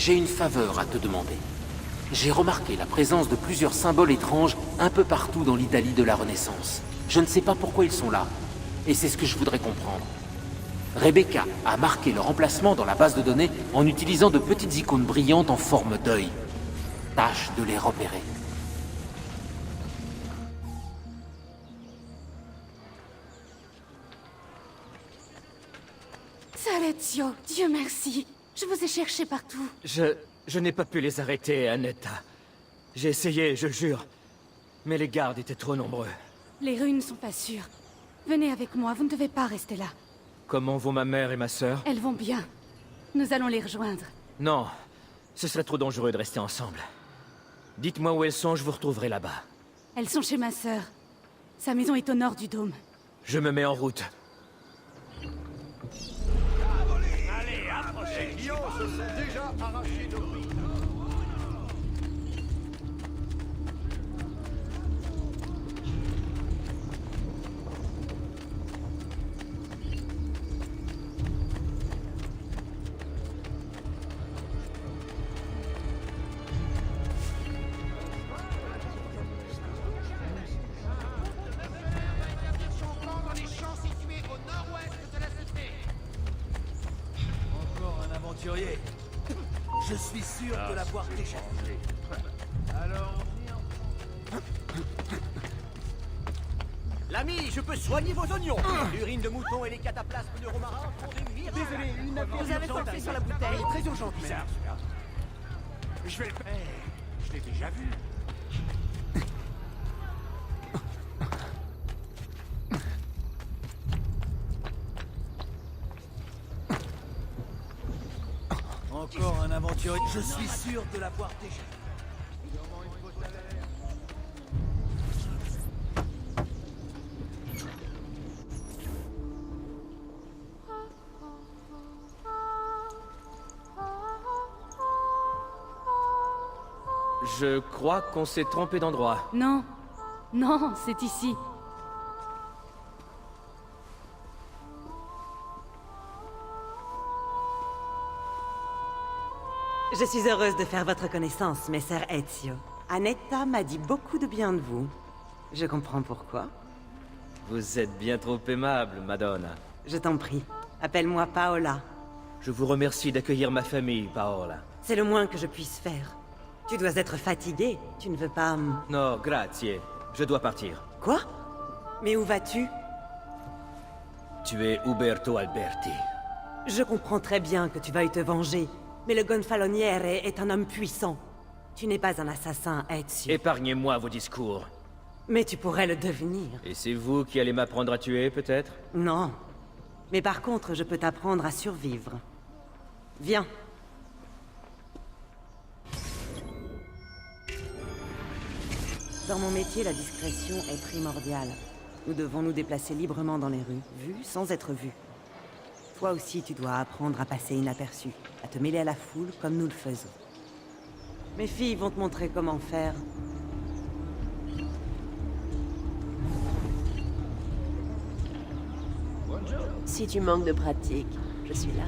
J'ai une faveur à te demander. J'ai remarqué la présence de plusieurs symboles étranges un peu partout dans l'Italie de la Renaissance. Je ne sais pas pourquoi ils sont là, et c'est ce que je voudrais comprendre. Rebecca a marqué leur emplacement dans la base de données en utilisant de petites icônes brillantes en forme d'œil. Tâche de les repérer. Ezio, Dieu merci. Je vous ai cherché partout. Je n'ai pas pu les arrêter, Annetta. J'ai essayé, je jure. Mais les gardes étaient trop nombreux. Les rues ne sont pas sûres. Venez avec moi, vous ne devez pas rester là. Comment vont ma mère et ma sœur? Elles vont bien. Nous allons les rejoindre. Non, ce serait trop dangereux de rester ensemble. Dites-moi où elles sont, je vous retrouverai là-bas. Elles sont chez ma sœur. Sa maison est au nord du dôme. Je me mets en route. Allez, approchez. Les lions se sont déjà arrachés nos vies. Je suis sûr de l'avoir déjà vu. Alors, L'ami, je peux soigner vos oignons. L'urine de mouton et les cataplasmes de romarin font des miracles. Désolé, une affaire Vous avez urgente forfait à sur la régler. bouteille. Elle est très urgente, mais... bizarre celui-là. Je vais le faire. Je l'ai déjà vu. Encore un aventurier. Je suis sûr de l'avoir déjà vu. Je crois qu'on s'est trompé d'endroit. Non. Non, c'est ici. Je suis heureuse de faire votre connaissance, Messer Ezio. Annetta m'a dit beaucoup de bien de vous. Je comprends pourquoi. Vous êtes bien trop aimable, Madonna. Je t'en prie, appelle-moi Paola. Je vous remercie d'accueillir ma famille, Paola. C'est le moins que je puisse faire. Tu dois être fatigué, tu ne veux pas... No, grazie. Je dois partir. Quoi? Mais où vas-tu? Tu es Uberto Alberti. Je comprends très bien que tu veuilles te venger, mais le Gonfaloniere est un homme puissant. Tu n'es pas un assassin, Ezio. Épargnez-moi vos discours. Mais tu pourrais le devenir. Et c'est vous qui allez m'apprendre à tuer, peut-être? Non. Mais par contre, je peux t'apprendre à survivre. Viens. Dans mon métier, la discrétion est primordiale. Nous devons nous déplacer librement dans les rues, vus sans être vus. Toi aussi, tu dois apprendre à passer inaperçu, à te mêler à la foule comme nous le faisons. Mes filles vont te montrer comment faire. Si tu manques de pratique, je suis là.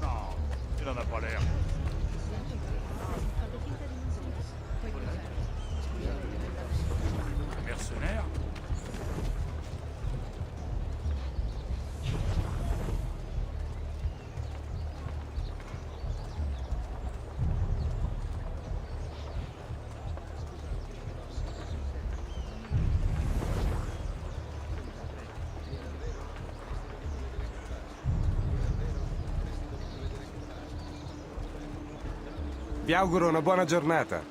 Non, il n'en a pas l'air. Un mercenaire? Vi auguro una buona giornata.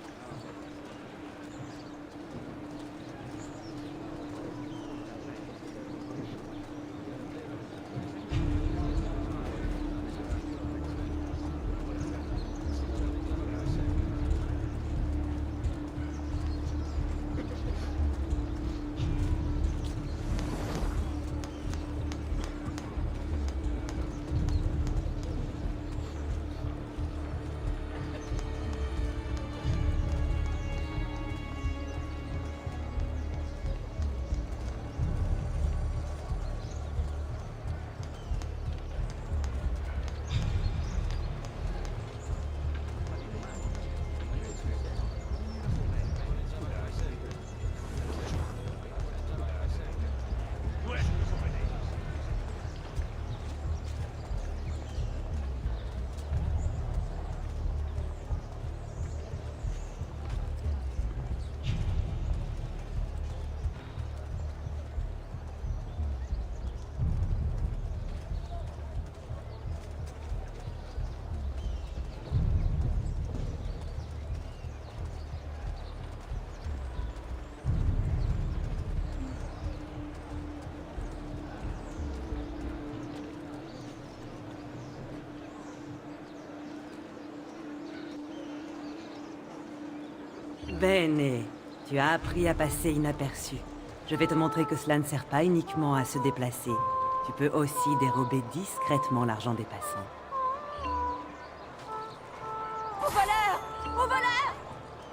Bene, tu as appris à passer inaperçu. Je vais te montrer que cela ne sert pas uniquement à se déplacer. Tu peux aussi dérober discrètement l'argent des passants. Au voleur! Au voleur!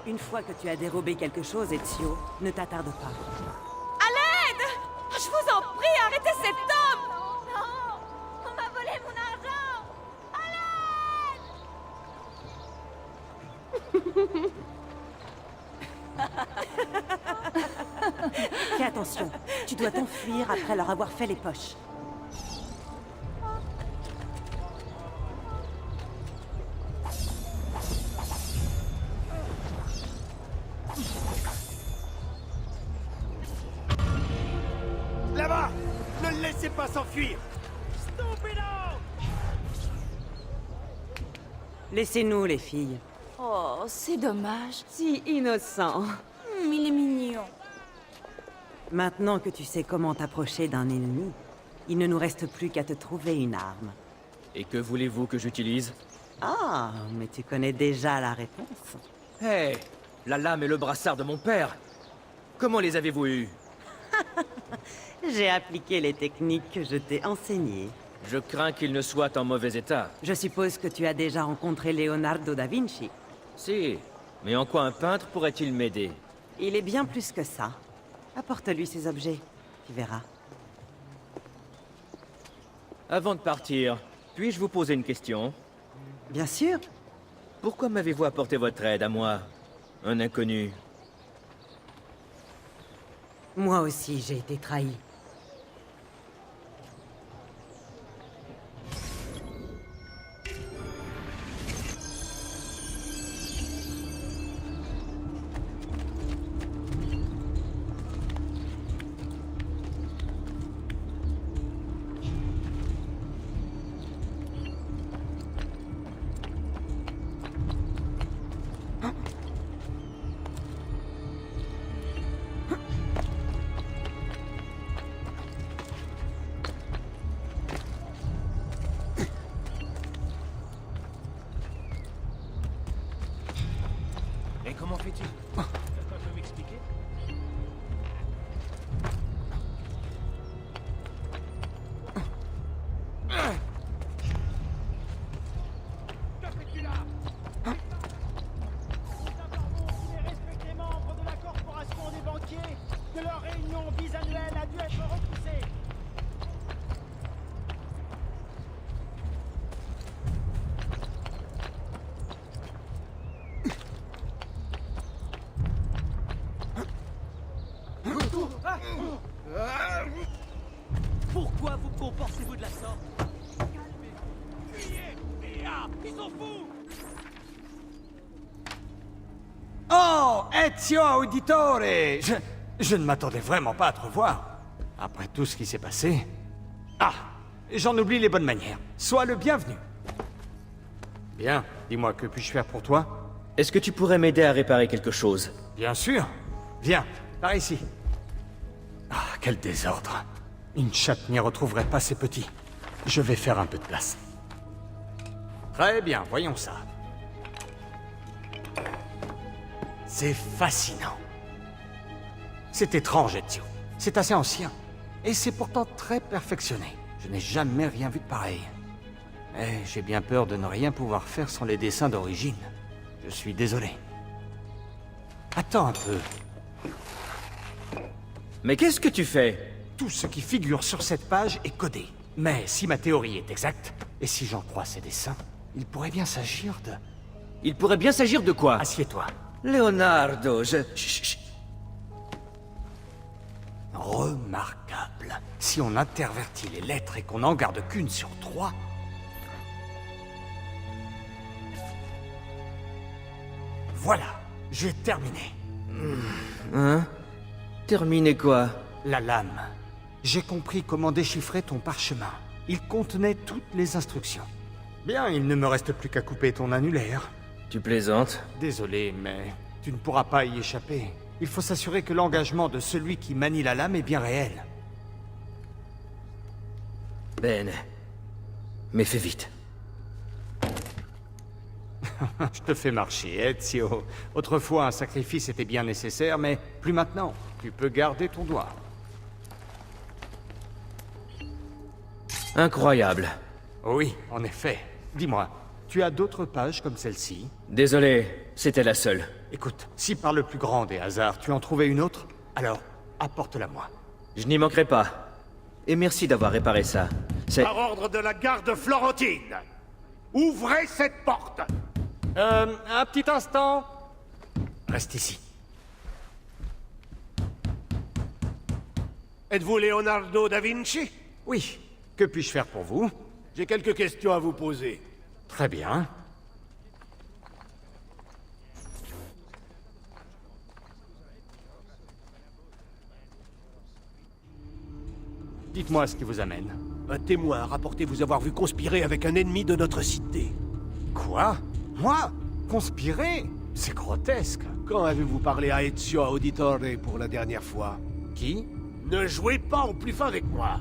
Une fois que tu as dérobé quelque chose, Ezio, ne t'attarde pas. À l'aide! Je vous en prie, arrêtez cet homme! Non! On m'a volé mon argent! Fais attention, tu dois t'enfuir après leur avoir fait les poches. Là-bas! Ne le laissez pas s'enfuir! Laissez-nous, les filles. Oh, c'est dommage. Si innocent. Il est mignon. Maintenant que tu sais comment t'approcher d'un ennemi, il ne nous reste plus qu'à te trouver une arme. Et que voulez-vous que j'utilise? Ah, mais tu connais déjà la réponse. Hé, la lame et le brassard de mon père. Comment les avez-vous eus? J'ai appliqué les techniques que je t'ai enseignées. Je crains qu'il ne soit en mauvais état. Je suppose que tu as déjà rencontré Leonardo da Vinci. Si, mais en quoi un peintre pourrait-il m'aider? Il est bien plus que ça. Apporte-lui ces objets, tu verras. Avant de partir, puis-je vous poser une question? Bien sûr. Pourquoi m'avez-vous apporté votre aide à moi, un inconnu? Moi aussi, j'ai été trahi. Et comment fais-tu? Quelqu'un peut m'expliquer? Que fais-tu là? Nous informons tous les respectés membres de la corporation des banquiers que leur réunion bisannuelle a dû être repoussée. Pourquoi vous comportez-vous de la sorte? Calmez-vous. Fuyez! Via! Ils sont fous! Oh, Ezio Auditore! Je ne m'attendais vraiment pas à te revoir. Après tout ce qui s'est passé... Ah, j'en oublie les bonnes manières. Sois le bienvenu. Bien, dis-moi, que puis-je faire pour toi? Est-ce que tu pourrais m'aider à réparer quelque chose? Bien sûr. Viens, par ici. Ah, quel désordre. Une chatte n'y retrouverait pas ces petits. Je vais faire un peu de place. Très bien, voyons ça. C'est fascinant. C'est étrange, Ezio. C'est assez ancien. Et c'est pourtant très perfectionné. Je n'ai jamais rien vu de pareil. Mais j'ai bien peur de ne rien pouvoir faire sans les dessins d'origine. Je suis désolé. Attends un peu. Mais qu'est-ce que tu fais? Tout ce qui figure sur cette page est codé. Mais si ma théorie est exacte, et si j'en crois ces dessins, il pourrait bien s'agir de... Il pourrait bien s'agir de quoi? Assieds-toi. Leonardo, je... Chut, chut. Remarquable. Si on intervertit les lettres et qu'on n'en garde qu'une sur 3... Voilà, j'ai terminé. Hein? Terminer quoi? La lame. J'ai compris comment déchiffrer ton parchemin. Il contenait toutes les instructions. Bien, il ne me reste plus qu'à couper ton annulaire. Tu plaisantes? Désolé, mais tu ne pourras pas y échapper. Il faut s'assurer que l'engagement de celui qui manie la lame est bien réel. Ben... Mais fais vite. Je te fais marcher, Ezio. Autrefois, un sacrifice était bien nécessaire, mais plus maintenant. Tu peux garder ton doigt. Incroyable. Oui, en effet. Dis-moi, tu as d'autres pages comme celle-ci? Désolé, c'était la seule. Écoute, si par le plus grand des hasards, tu en trouvais une autre, alors apporte-la-moi. Je n'y manquerai pas. Et merci d'avoir réparé ça. C'est... Par ordre de la garde florentine, ouvrez cette porte. Un petit instant. Reste ici. Êtes-vous Leonardo da Vinci? Oui. Que puis-je faire pour vous? J'ai quelques questions à vous poser. Très bien. Dites-moi ce qui vous amène. Un témoin a rapporté vous avoir vu conspirer avec un ennemi de notre cité. Quoi? Moi? Conspirer? C'est grotesque. Quand avez-vous parlé à Ezio Auditore pour la dernière fois? Qui? Ne jouez pas au plus fin avec moi.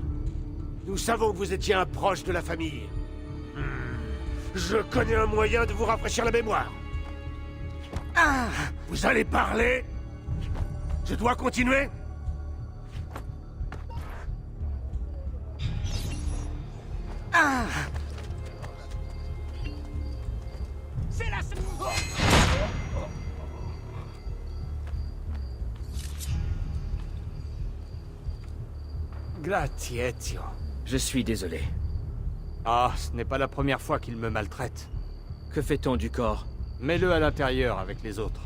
Nous savons que vous étiez un proche de la famille. Je connais un moyen de vous rafraîchir la mémoire. Ah! Vous allez parler? Je dois continuer? Ah! C'est la... Grazie, Ezio. Je suis désolé. Ah, ce n'est pas la première fois qu'il me maltraite. Que fait-on du corps? Mets-le à l'intérieur avec les autres.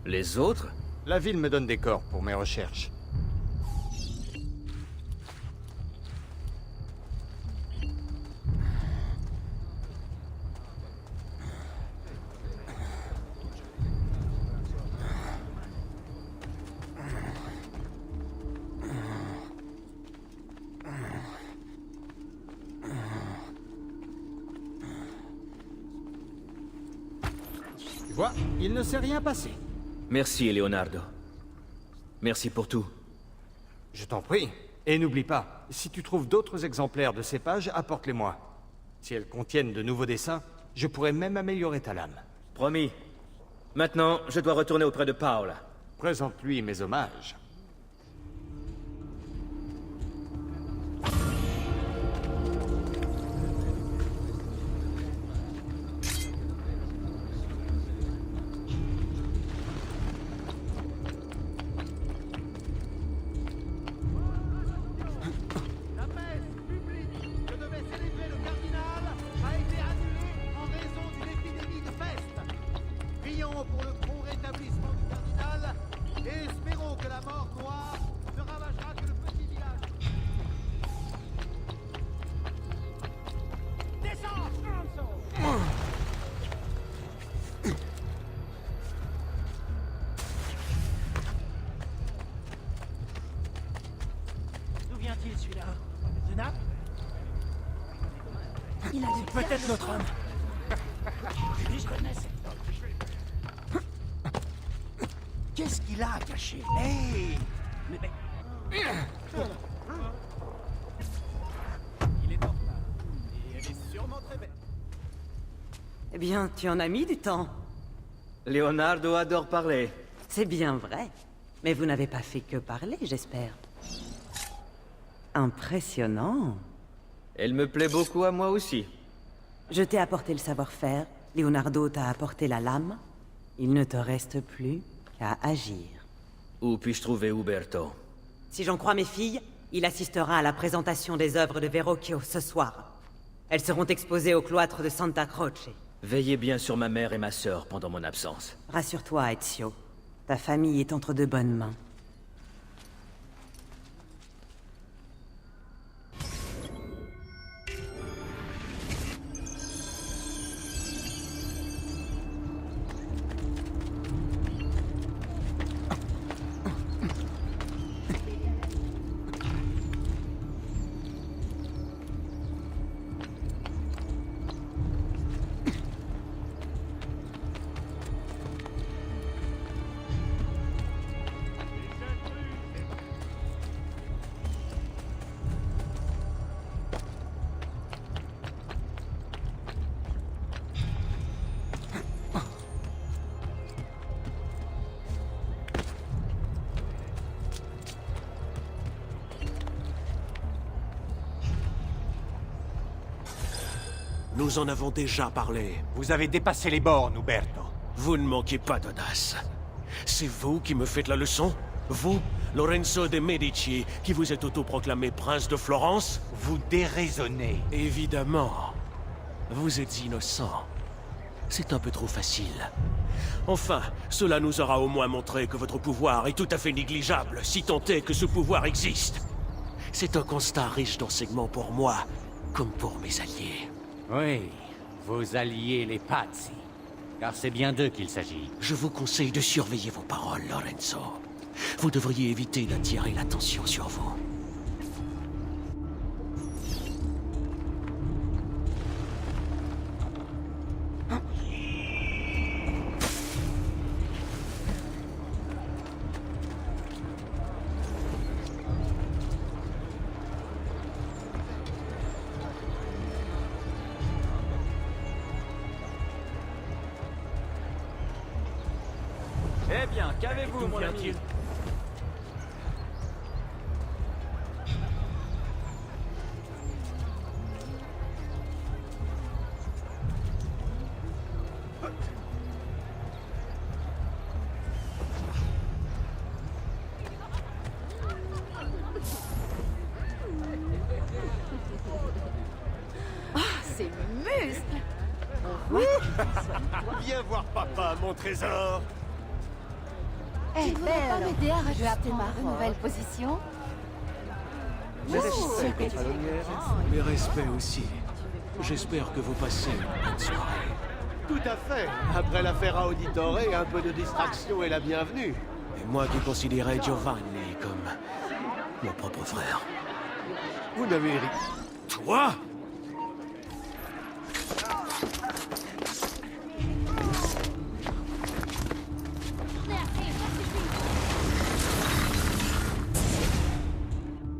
Les autres? La ville me donne des corps pour mes recherches. Tu vois, il ne s'est rien passé. Merci, Leonardo. Merci pour tout. Je t'en prie. Et n'oublie pas, si tu trouves d'autres exemplaires de ces pages, apporte-les-moi. Si elles contiennent de nouveaux dessins, je pourrais même améliorer ta lame. Promis. Maintenant, je dois retourner auprès de Paola. Présente-lui mes hommages. La messe publique que devait célébrer le cardinal a été annulée en raison d'une épidémie de peste. Prions pour le prompt rétablissement du cardinal et espérons que la mort noire ne ravagera que le petit village. Descends, Franzo! D'où vient-il celui-là? De Naples? Il a du Peut-être notre homme. Je connais cet homme. Qu'est-ce qu'il a caché? Hey! Mais... Il est en retard. Et elle est sûrement très belle. Eh bien, tu en as mis du temps. Leonardo adore parler. C'est bien vrai. Mais vous n'avez pas fait que parler, j'espère. Impressionnant. Elle me plaît beaucoup à moi aussi. Je t'ai apporté le savoir-faire, Leonardo t'a apporté la lame. Il ne te reste plus qu'à agir. Où puis-je trouver Uberto? Si j'en crois mes filles, il assistera à la présentation des œuvres de Verrocchio ce soir. Elles seront exposées au cloître de Santa Croce. Veillez bien sur ma mère et ma sœur pendant mon absence. Rassure-toi, Ezio. Ta famille est entre de bonnes mains. Nous en avons déjà parlé. Vous avez dépassé les bornes, Uberto. Vous ne manquez pas d'audace. C'est vous qui me faites la leçon? Vous, Lorenzo de Medici, qui vous êtes autoproclamé prince de Florence? Vous déraisonnez. Évidemment. Vous êtes innocent. C'est un peu trop facile. Enfin, cela nous aura au moins montré que votre pouvoir est tout à fait négligeable, si tant est que ce pouvoir existe. C'est un constat riche d'enseignements pour moi, comme pour mes alliés. Oui, vos alliés les Pazzi. Car c'est bien d'eux qu'il s'agit. Je vous conseille de surveiller vos paroles, Lorenzo. Vous devriez éviter d'attirer l'attention sur vous. Eh bien, qu'avez-vous, mon ami? Ces muscles! Viens voir papa, mon trésor. Tu ne voudrais pas m'aider à rajuster ma nouvelle position? Mes respects aussi. J'espère que vous passez une bonne soirée. Tout à fait. Après l'affaire à Auditore, un peu de distraction est la bienvenue. Et moi qui considérais Giovanni comme mon propre frère. Vous n'avez ri. Toi?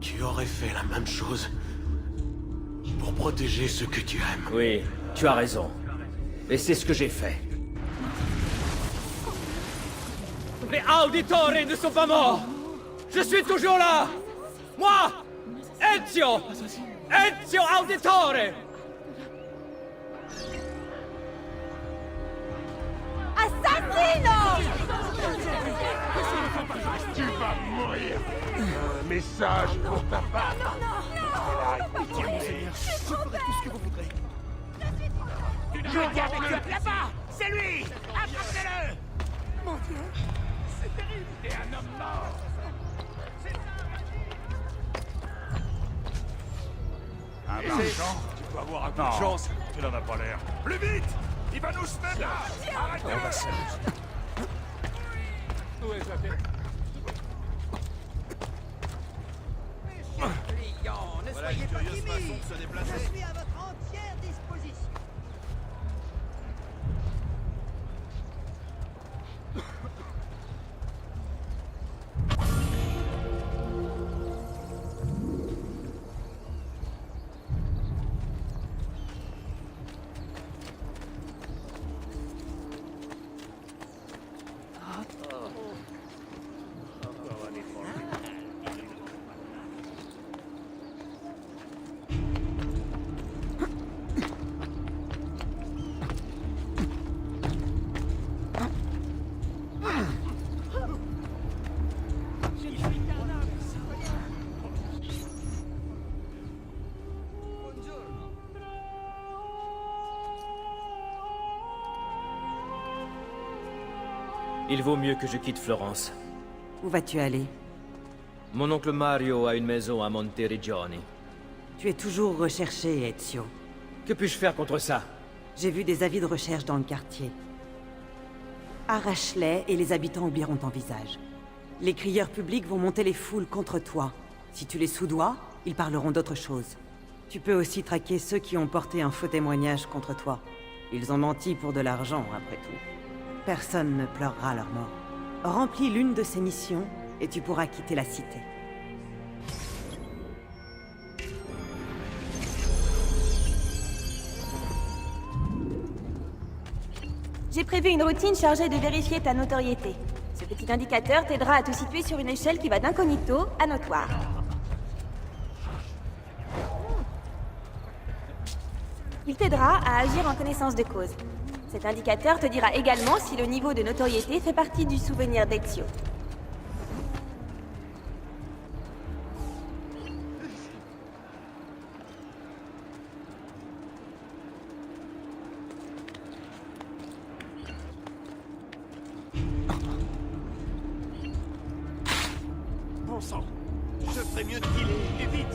Tu aurais fait la même chose pour protéger ceux que tu aimes. Oui, tu as raison. Et c'est ce que j'ai fait. Les Auditore ne sont pas morts! Je suis toujours là! Moi! Ezio! Ezio Auditore! Assassino! Tu vas mourir. Un message pour ta femme. Là-bas! C'est lui! Attrapez-le! Mon Dieu! C'est terrible! T'es un homme mort! Un marchand? Tu peux avoir un peu de chance. Tu n'en as pas l'air. Plus vite! Il va nous se mettre là! Arrêtez-le! Où est sa tête? Ne soyez pas timide. Je suis à votre entière disposition. Il vaut mieux que je quitte Florence. Où vas-tu aller? Mon oncle Mario a une maison à Monteriggioni. Tu es toujours recherché, Ezio. Que puis-je faire contre ça? J'ai vu des avis de recherche dans le quartier. Arrache-les et les habitants oublieront ton visage. Les crieurs publics vont monter les foules contre toi. Si tu les soudoies, ils parleront d'autre chose. Tu peux aussi traquer ceux qui ont porté un faux témoignage contre toi. Ils ont menti pour de l'argent, après tout. Personne ne pleurera leur mort. Remplis l'une de ces missions et tu pourras quitter la cité. J'ai prévu une routine chargée de vérifier ta notoriété. Ce petit indicateur t'aidera à te situer sur une échelle qui va d'incognito à notoire. Il t'aidera à agir en connaissance de cause. Cet indicateur te dira également si le niveau de notoriété fait partie du souvenir d'Ezio. Bon sang, je ferais mieux de filer, et vite.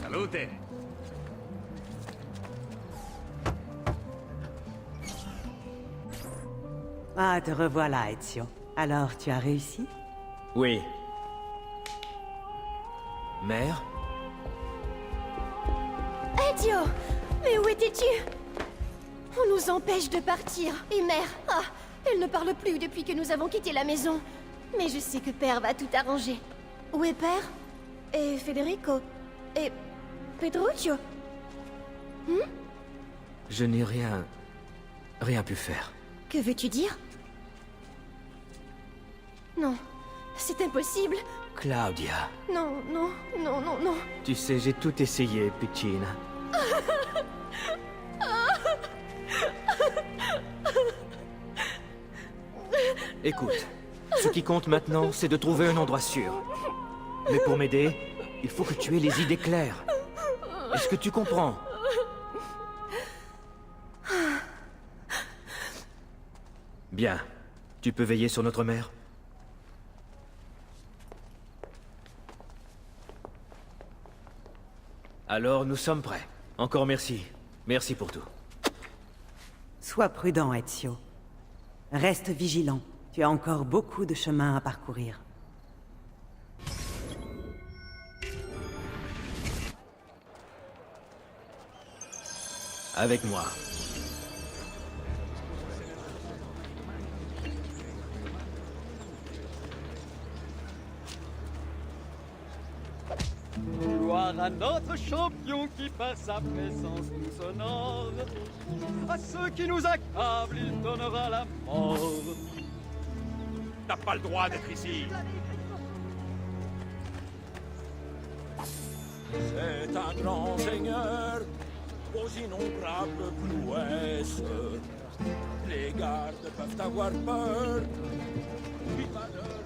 Salute. Ah, te revoilà, Ezio. Alors, tu as réussi? Oui. Mère? Ezio! Mais où étais-tu? On nous empêche de partir. Et mère, elle ne parle plus depuis que nous avons quitté la maison. Mais je sais que Père va tout arranger. Où est Père? Et Federico? Et Petruccio? Je n'ai rien pu faire. Que veux-tu dire? Non, c'est impossible. Claudia, Non, non, non, non, non. tu sais, j'ai tout essayé, Piccina. Écoute, ce qui compte maintenant, c'est de trouver un endroit sûr. Mais pour m'aider, il faut que tu aies les idées claires. Est-ce que tu comprends? Bien. Tu peux veiller sur notre mère? Alors, nous sommes prêts. Encore merci. Merci pour tout. Sois prudent, Ezio. Reste vigilant. Tu as encore beaucoup de chemin à parcourir. Avec moi. Gloire à notre champion qui par sa présence nous honore. À ceux qui nous accablent, il donnera la mort. T'as pas le droit d'être ici. C'est un grand seigneur aux innombrables prouesses. Les gardes peuvent avoir peur. Puis malheur.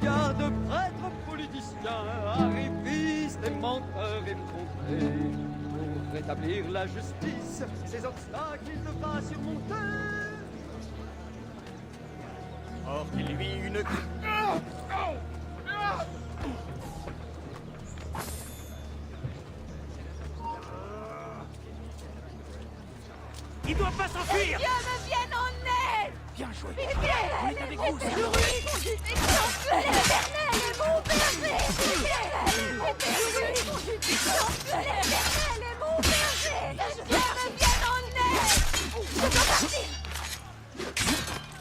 Garde, prêtres, politiciens, arrivistes et menteurs effrontés. Pour rétablir la justice, ces obstacles il devra surmonter. Or qu'il lui une... Il doit pas s'enfuir! Dieu me vienne en aide! Bien joué! On est avec vous, c'est l'éternel est mon berger! L'éternel est mon berger! Dieu me vienne en aide! Je dois partir!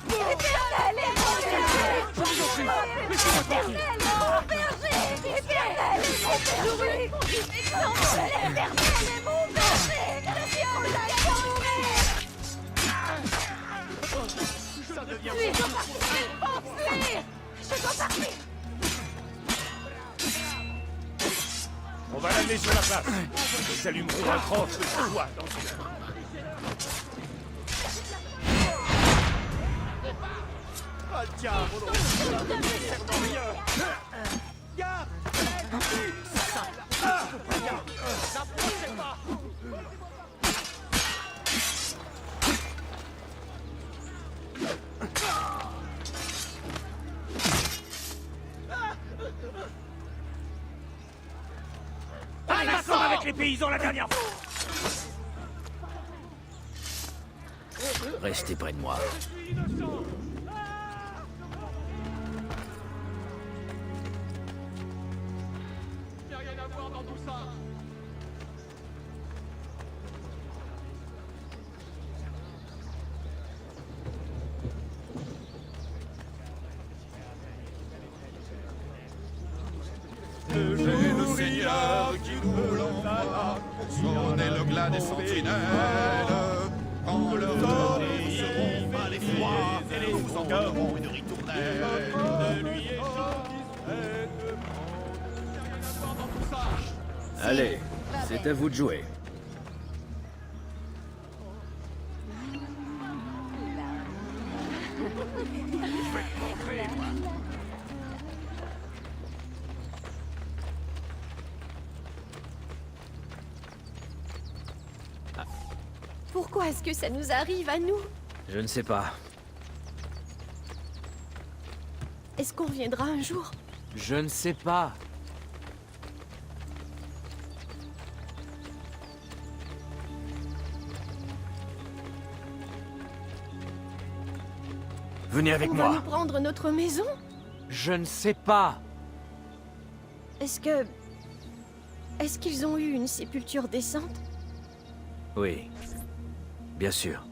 L'éternel est mon berger! L'éternel est mon berger! L'éternel est mon berger! L'éternel est mon berger! Dieu l'a mourir! Ça devient... Je dois partir! Enfuir! Je dois partir! On va l'amener sur la place. Nous allumerons un grand feu de joie dans une heure. Ah, diavolo! Ça ne sert à rien! Garde! N'approchez pas! Avec les paysans la dernière fois! Restez près de moi. Il n'y a rien à voir dans tout ça! Le Seigneur qui nous l'envoie Sonnez le glas des sentinelles. Quand leurs ordres seront pas les froids, nous envoierons une ritournelle. Allez, c'est à vous de jouer. Pourquoi est-ce que ça nous arrive à nous? Je ne sais pas. Est-ce qu'on reviendra un jour? Je ne sais pas. Venez avec On va moi. nous prendre notre maison? Je ne sais pas. Est-ce qu'ils ont eu une sépulture décente? Oui. Bien sûr.